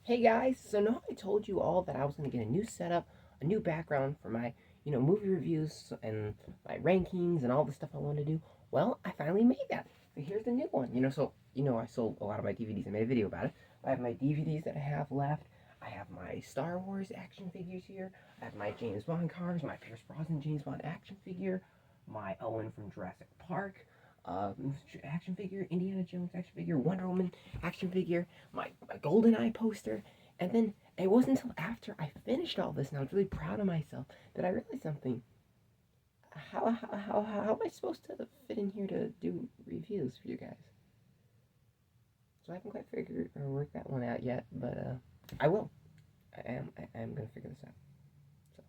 Hey guys, so now I told you all that I was going to get a new setup, a new background for my, movie reviews and my rankings and all the stuff I want to do. Well, I finally made that. So here's the new one. I sold a lot of my DVDs. I made a video about it. I have my DVDs that I have left. I have my Star Wars action figures here. I have my James Bond cars, my Pierce Brosnan James Bond action figure, my Owen from Jurassic Park uh, action figure, Indiana Jones action figure, Wonder Woman action figure, my GoldenEye poster. And then it wasn't until after I finished all this and I was really proud of myself that I realized something. How am I supposed to fit in here to do reviews for you guys? So I haven't quite figured or worked that one out yet, but I will. I am gonna figure this out. So.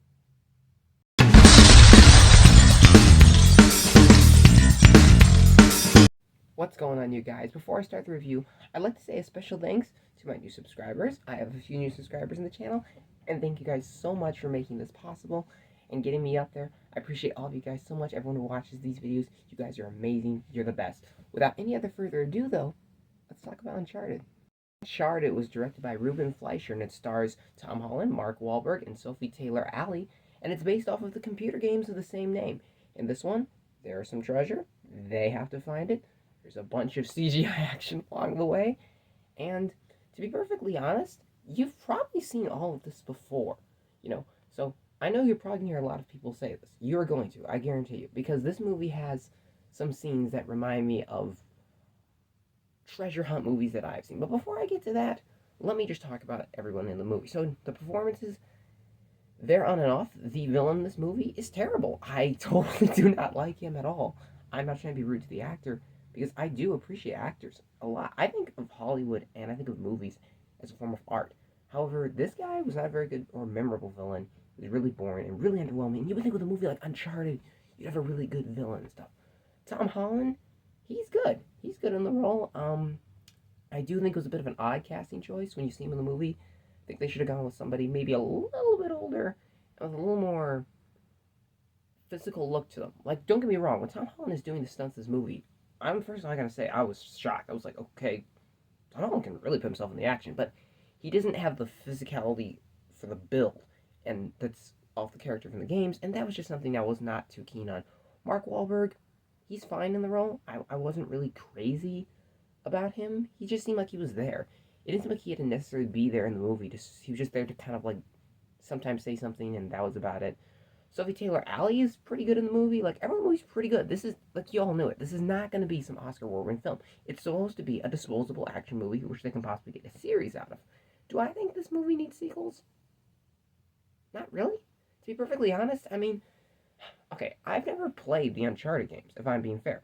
What's going on, you guys? Before I start the review, I'd like to say a special thanks to my new subscribers. I have a few new subscribers in the channel, and thank you guys so much for making this possible and getting me up there. I appreciate all of you guys so much. Everyone who watches these videos, you guys are amazing. You're the best. Without any other further ado, though, let's talk about Uncharted. Uncharted was directed by Ruben Fleischer, and it stars Tom Holland, Mark Wahlberg, and Sophie Taylor-Alley, and it's based off of the computer games of the same name. In this one, there's some treasure. They have to find it. There's a bunch of CGI action along the way. And to be perfectly honest, you've probably seen all of this before. So I know you're probably going to hear a lot of people say this. You're going to, I guarantee you. Because this movie has some scenes that remind me of treasure hunt movies that I've seen. But before I get to that, let me just talk about everyone in the movie. So the performances, they're on and off. The villain in this movie is terrible. I totally do not like him at all. I'm not trying to be rude to the actor because I do appreciate actors a lot. I think of Hollywood and I think of movies as a form of art. However, this guy was not a very good or memorable villain. He was really boring and really underwhelming. You would think with a movie like Uncharted, you'd have a really good villain and stuff. Tom Holland, he's good. He's good in the role. I do think it was a bit of an odd casting choice when you see him in the movie. I think they should have gone with somebody maybe a little bit older and with a little more physical look to them. Like, don't get me wrong, when Tom Holland is doing the stunts in this movie, I'm first I gotta say I was shocked. I was like, okay, Tom Holland can really put himself in the action, but he doesn't have the physicality for the build, and that's off the character from the games, and that was just something I was not too keen on. Mark Wahlberg, he's fine in the role. I wasn't really crazy about him. He just seemed like he was there. It didn't seem like he had to necessarily be there in the movie. He was just there to kind of like sometimes say something, and that was about it. Sophie Taylor-Alley is pretty good in the movie. Like, every movie's pretty good. This is, like, you all knew it. This is not going to be some Oscar award-winning film. It's supposed to be a disposable action movie, which they can possibly get a series out of. Do I think this movie needs sequels? Not really. To be perfectly honest, I mean, okay, I've never played the Uncharted games, if I'm being fair.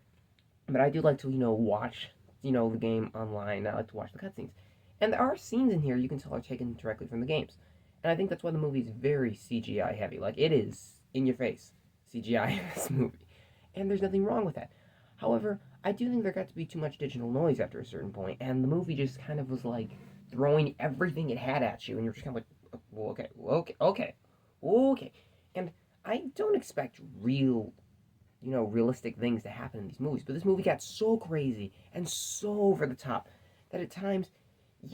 But I do like to, watch, the game online. I like to watch the cutscenes. And there are scenes in here you can tell are taken directly from the games. And I think that's why the movie's very CGI heavy. Like, it is in your face CGI in this movie. And there's nothing wrong with that. However, I do think there got to be too much digital noise after a certain point, and the movie just kind of was like throwing everything it had at you, and you're just kind of like, well, okay. And I don't expect realistic things to happen in these movies, but this movie got so crazy and so over the top that at times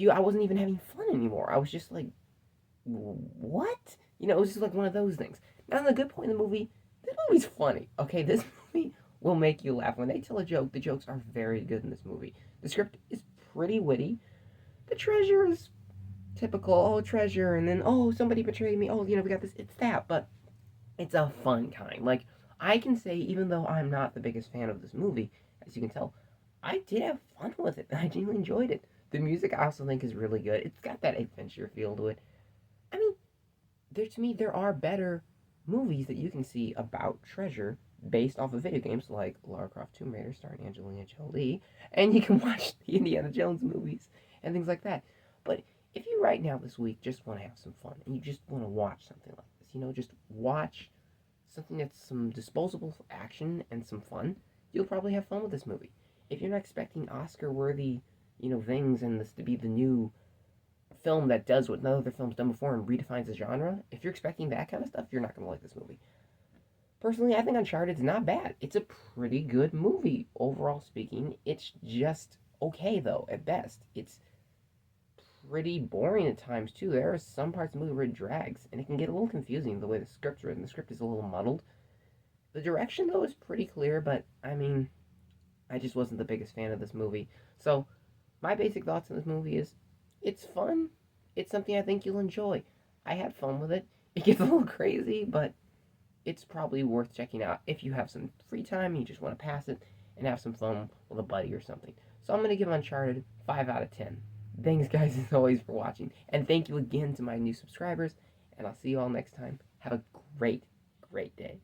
I wasn't even having fun anymore. I was just like, what? It was just like one of those things. Now, the good point in the movie, this movie's funny. Okay, this movie will make you laugh. When they tell a joke, the jokes are very good in this movie. The script is pretty witty. The treasure is typical. Oh, treasure, and then, oh, somebody betrayed me. Oh, we got this. It's that, but it's a fun kind. Like, I can say, even though I'm not the biggest fan of this movie, as you can tell, I did have fun with it. I genuinely enjoyed it. The music I also think is really good. It's got that adventure feel to it. I mean, to me, there are better movies that you can see about treasure based off of video games like Lara Croft Tomb Raider starring Angelina Jolie, and you can watch the Indiana Jones movies and things like that. But if you right now this week just want to have some fun and you just want to watch something like this, just watch something that's some disposable action and some fun, you'll probably have fun with this movie. If you're not expecting Oscar-worthy, things and this to be the new film that does what none other film's done before and redefines the genre, if you're expecting that kind of stuff, you're not going to like this movie. Personally, I think Uncharted's not bad. It's a pretty good movie, overall speaking. It's just okay, though, at best. It's pretty boring at times too. There are some parts of the movie where it drags, and it can get a little confusing the way the script's written. The script is a little muddled. The direction though is pretty clear, but I mean, I just wasn't the biggest fan of this movie. So my basic thoughts on this movie is, it's fun. It's something I think you'll enjoy. I had fun with it. It gets a little crazy, but it's probably worth checking out if you have some free time and you just want to pass it and have some fun with a buddy or something. So I'm going to give Uncharted 5 out of 10. Thanks, guys, as always, for watching. And thank you again to my new subscribers. And I'll see you all next time. Have a great, great day.